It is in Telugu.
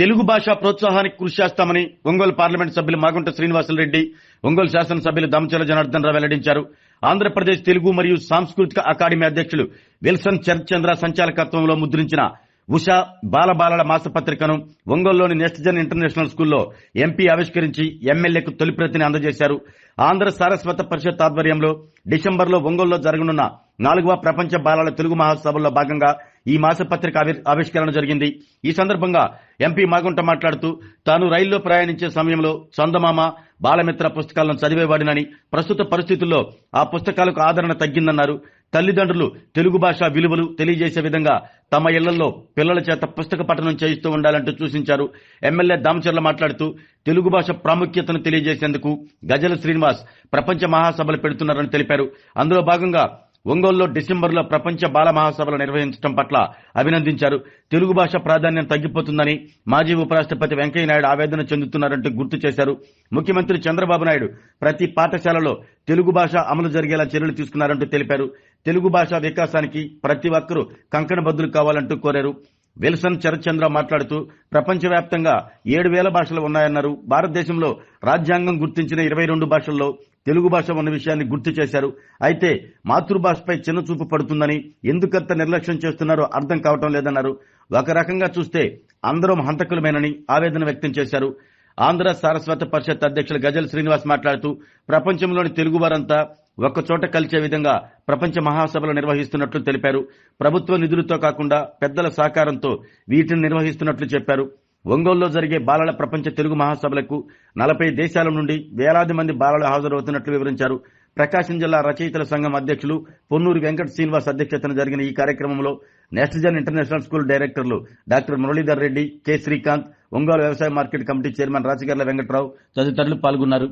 తెలుగు భాష ప్రోత్సాహానికి కృషి చేస్తామని ఒంగోలు పార్లమెంట్ సభ్యులు మాగుంట శ్రీనివాసులరెడ్డి, ఒంగోలు శాసనసభ్యులు దామచర్ల జనార్దన్ రావు వెల్లడించారు. ఆంధ్రప్రదేశ్ తెలుగు మరియు సాంస్కృతిక అకాడమీ అధ్యక్షులు విల్సన్ చంద్ర సంచాలకత్వంలో ముద్రించిన ఉషా బాలబాలల మాసపత్రికను ఒంగోలులోని నెక్స్ట్ జన్ ఇంటర్నేషనల్ స్కూల్లో ఎంపీ ఆవిష్కరించి ఎమ్మెల్యేకు తొలి ప్రతిని అందజేశారు. ఆంధ్ర సారస్వత పరిషత్ ఆధ్వర్యంలో డిసెంబర్లో ఒంగోలులో జరగనున్న 4వ ప్రపంచ బాలల తెలుగు మహాసభల్లో భాగంగా ఈ మాసపత్రిక ఆవిష్కరణ జరిగింది. ఈ సందర్భంగా ఎంపీ మాగుంట మాట్లాడుతూ తాను రైల్లో ప్రయాణించే సమయంలో చందమామ, బాలమిత్ర పుస్తకాలను చదివేవాడినని, ప్రస్తుత పరిస్థితుల్లో ఆ పుస్తకాలకు ఆదరణ తగ్గిందన్నారు. తల్లిదండ్రులు తెలుగు భాష విలువలు తెలియజేసే విధంగా తమ ఇళ్లలో పిల్లల చేత పుస్తక పఠనం చేయిస్తూ ఉండాలంటూ సూచించారు. ఎమ్మెల్యే దామచర్ల మాట్లాడుతూ తెలుగు భాష ప్రాముఖ్యతను తెలియజేసేందుకు గజల శ్రీనివాస్ ప్రపంచ మహాసభలు పెడుతున్నారని తెలిపారు. అందులో భాగంగా ఒంగోలులో డిసెంబర్లో ప్రపంచ బాల మహాసభలు నిర్వహించడం పట్ల అభినందించారు. తెలుగు భాష ప్రాధాన్యం తగ్గిపోతుందని మాజీ ఉపరాష్ట్రపతి వెంకయ్యనాయుడు ఆవేదన చెందుతున్నారంటూ గుర్తు చేశారు. ముఖ్యమంత్రి చంద్రబాబు నాయుడు ప్రతి పాఠశాలలో తెలుగు భాష అమలు జరిగేలా చర్యలు తీసుకున్నారంటూ తెలిపారు. తెలుగు భాష వికాసానికి ప్రతి ఒక్కరూ కంకణబద్దులు కావాలంటూ కోరారు. విల్సన్ చంద్ర మాట్లాడుతూ ప్రపంచవ్యాప్తంగా 7,000 భాషలు ఉన్నాయన్నారు. భారతదేశంలో రాజ్యాంగం గుర్తించిన 22 భాషల్లో తెలుగు భాష ఉన్న విషయాన్ని గుర్తు చేశారు. అయితే మాతృభాషపై చిన్నచూపు పడుతుందని, ఎందుకంత నిర్లక్ష్యం చేస్తున్నారో అర్థం కావటం లేదన్నారు. ఒక రకంగా చూస్తే అందరం హంతకులమేనని ఆవేదన వ్యక్తం చేశారు. ఆంధ్ర సారస్వత పరిషత్ అధ్యక్షులు గజల్ శ్రీనివాస్ మాట్లాడుతూ ప్రపంచంలోని తెలుగు వారంతా ఒక్కచోట కలిసే విధంగా ప్రపంచ మహాసభలు నిర్వహిస్తున్నట్లు తెలిపారు. ప్రభుత్వ నిధులతో కాకుండా పెద్దల సహకారంతో వీటిని నిర్వహిస్తున్నట్లు చెప్పారు. ఒంగోలులో జరిగే బాలల ప్రపంచ తెలుగు మహాసభలకు 40 దేశాల నుండి వేలాది మంది బాలలు హాజరవుతున్నట్లు వివరించారు. ప్రకాశం జిల్లా రచయితల సంఘం అధ్యక్షులు పొన్నూరు వెంకట శ్రీనివాస్ అధ్యక్షతన జరిగిన ఈ కార్యక్రమంలో నెక్స్ట్ జన్ ఇంటర్నేషనల్ స్కూల్ డైరెక్టర్లు డాక్టర్ మురళీధర్ రెడ్డి, కె శ్రీకాంత్, ఒంగోలు వ్యవసాయ market committee chairman Rachagarla Venkatrao తదితరులు పాల్గొన్నారు.